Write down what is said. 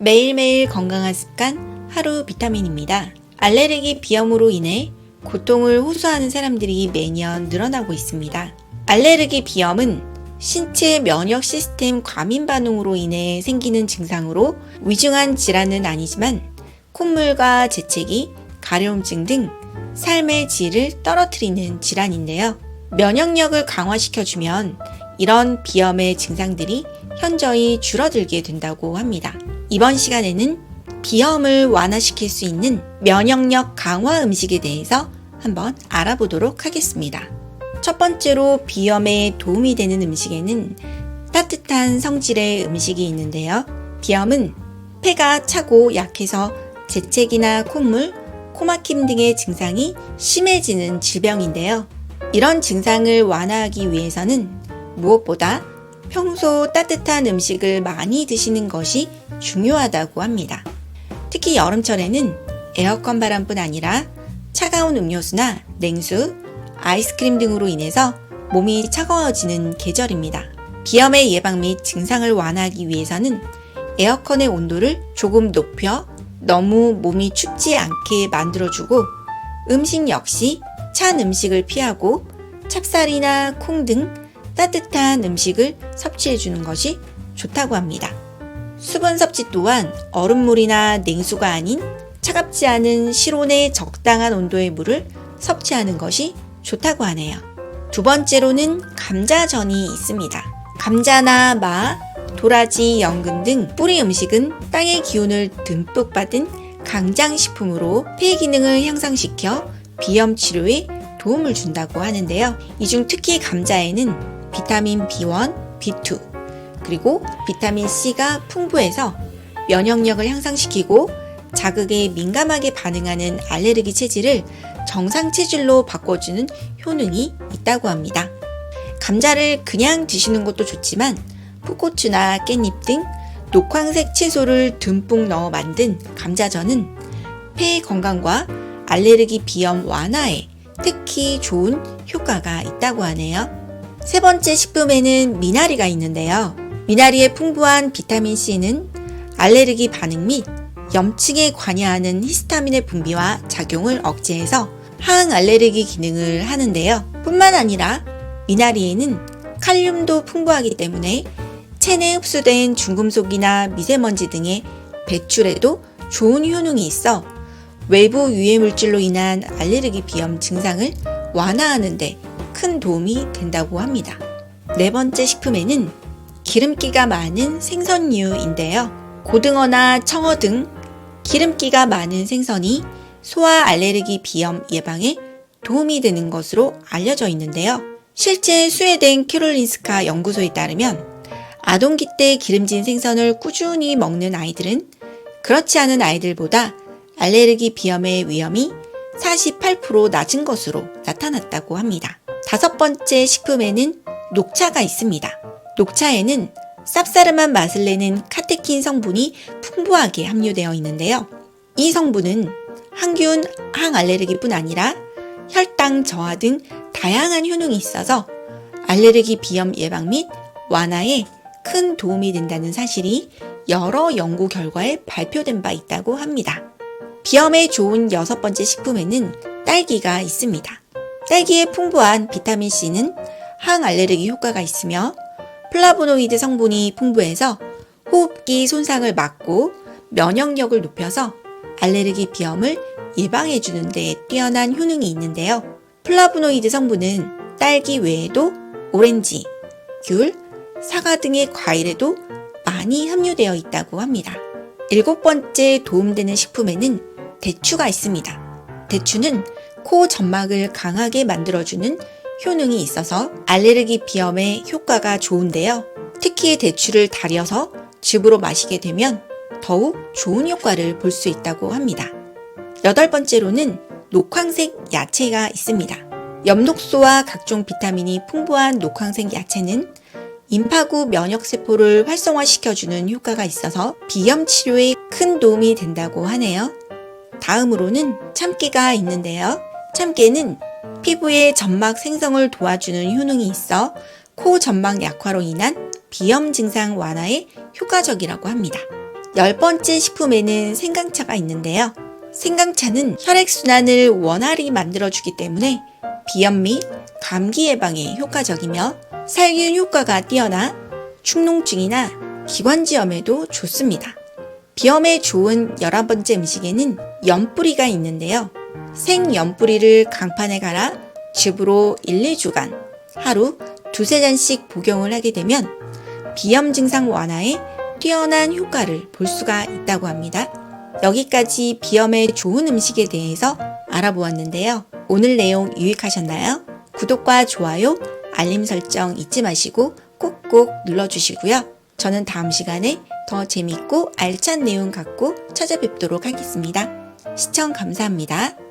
매일매일 건강한 습관 하루 비타민입니다. 알레르기 비염으로 인해 고통을 호소하는 사람들이 매년 늘어나고 있습니다. 알레르기 비염은 신체 면역 시스템 과민 반응으로 인해 생기는 증상으로 위중한 질환은 아니지만 콧물과 재채기, 가려움증 등 삶의 질을 떨어뜨리는 질환인데요. 면역력을 강화시켜주면 이런 비염의 증상들이 현저히 줄어들게 된다고 합니다. 이번 시간에는 비염을 완화시킬 수 있는 면역력 강화 음식에 대해서 한번 알아보도록 하겠습니다. 첫 번째로 비염에 도움이 되는 음식에는 따뜻한 성질의 음식이 있는데요. 비염은 폐가 차고 약해서 재채기나 콧물, 코막힘 등의 증상이 심해지는 질병인데요. 이런 증상을 완화하기 위해서는 무엇보다 평소 따뜻한 음식을 많이 드시는 것이 중요하다고 합니다. 특히 여름철에는 에어컨 바람뿐 아니라 차가운 음료수나 냉수, 아이스크림 등으로 인해서 몸이 차가워지는 계절입니다. 비염의 예방 및 증상을 완화하기 위해서는 에어컨의 온도를 조금 높여 너무 몸이 춥지 않게 만들어주고 음식 역시 찬 음식을 피하고 찹쌀이나 콩 등 따뜻한 음식을 섭취해주는 것이 좋다고 합니다. 수분 섭취 또한 얼음물이나 냉수가 아닌 차갑지 않은 실온의 적당한 온도의 물을 섭취하는 것이 좋다고 하네요. 두 번째로는 감자전이 있습니다. 감자나 마, 도라지, 연근 등 뿌리 음식은 땅의 기운을 듬뿍 받은 강장식품으로 폐 기능을 향상시켜 비염 치료에 도움을 준다고 하는데요. 이 중 특히 감자에는 비타민 B1, B2, 그리고 비타민 C가 풍부해서 면역력을 향상시키고 자극에 민감하게 반응하는 알레르기 체질을 정상 체질로 바꿔주는 효능이 있다고 합니다. 감자를 그냥 드시는 것도 좋지만 풋고추나 깻잎 등 녹황색 채소를 듬뿍 넣어 만든 감자전은 폐 건강과 알레르기 비염 완화에 특히 좋은 효과가 있다고 하네요. 세 번째 식품에는 미나리가 있는데요. 미나리의 풍부한 비타민 C는 알레르기 반응 및 염증에 관여하는 히스타민의 분비와 작용을 억제해서 항알레르기 기능을 하는데요. 뿐만 아니라 미나리에는 칼륨도 풍부하기 때문에 체내에 흡수된 중금속이나 미세먼지 등의 배출에도 좋은 효능이 있어 외부 유해 물질로 인한 알레르기 비염 증상을 완화하는 데 큰 도움이 된다고 합니다. 네 번째 식품에는 기름기가 많은 생선류인데요. 고등어나 청어 등 기름기가 많은 생선이 소아 알레르기 비염 예방에 도움이 되는 것으로 알려져 있는데요. 실제 스웨덴 캐롤린스카 연구소에 따르면 아동기 때 기름진 생선을 꾸준히 먹는 아이들은 그렇지 않은 아이들보다 알레르기 비염의 위험이 48% 낮은 것으로 나타났다고 합니다. 다섯 번째 식품에는 녹차가 있습니다. 녹차에는 쌉싸름한 맛을 내는 카테킨 성분이 풍부하게 함유되어 있는데요. 이 성분은 항균, 항알레르기뿐 아니라 혈당 저하 등 다양한 효능이 있어서 알레르기 비염 예방 및 완화에 큰 도움이 된다는 사실이 여러 연구 결과에 발표된 바 있다고 합니다. 비염에 좋은 여섯 번째 식품에는 딸기가 있습니다. 딸기에 풍부한 비타민 C는 항알레르기 효과가 있으며 플라보노이드 성분이 풍부해서 호흡기 손상을 막고 면역력을 높여서 알레르기 비염을 예방해주는 데 뛰어난 효능이 있는데요. 플라보노이드 성분은 딸기 외에도 오렌지, 귤, 사과 등의 과일에도 많이 함유되어 있다고 합니다. 일곱 번째 도움되는 식품에는 대추가 있습니다. 대추는 코 점막을 강하게 만들어주는 효능이 있어서 알레르기 비염에 효과가 좋은데요. 특히 대추를 달여서 즙으로 마시게 되면 더욱 좋은 효과를 볼 수 있다고 합니다. 여덟 번째로는 녹황색 야채가 있습니다. 엽록소와 각종 비타민이 풍부한 녹황색 야채는 임파구 면역세포를 활성화시켜주는 효과가 있어서 비염 치료에 큰 도움이 된다고 하네요. 다음으로는 참깨가 있는데요. 참깨는 피부의 점막 생성을 도와주는 효능이 있어 코 점막 약화로 인한 비염 증상 완화에 효과적이라고 합니다. 10번째 식품에는 생강차가 있는데요. 생강차는 혈액순환을 원활히 만들어주기 때문에 비염 및 감기 예방에 효과적이며 살균 효과가 뛰어나 축농증이나 기관지염에도 좋습니다. 비염에 좋은 11번째 음식에는 연뿌리가 있는데요. 생연뿌리를 강판에 갈아 즙으로 1, 2주간 하루 2-3잔씩 복용을 하게 되면 비염 증상 완화에 뛰어난 효과를 볼 수가 있다고 합니다. 여기까지 비염에 좋은 음식에 대해서 알아보았는데요. 오늘 내용 유익하셨나요? 구독과 좋아요, 알림 설정 잊지 마시고 꼭꼭 눌러주시고요. 저는 다음 시간에 더 재밌고 알찬 내용 갖고 찾아뵙도록 하겠습니다. 시청 감사합니다.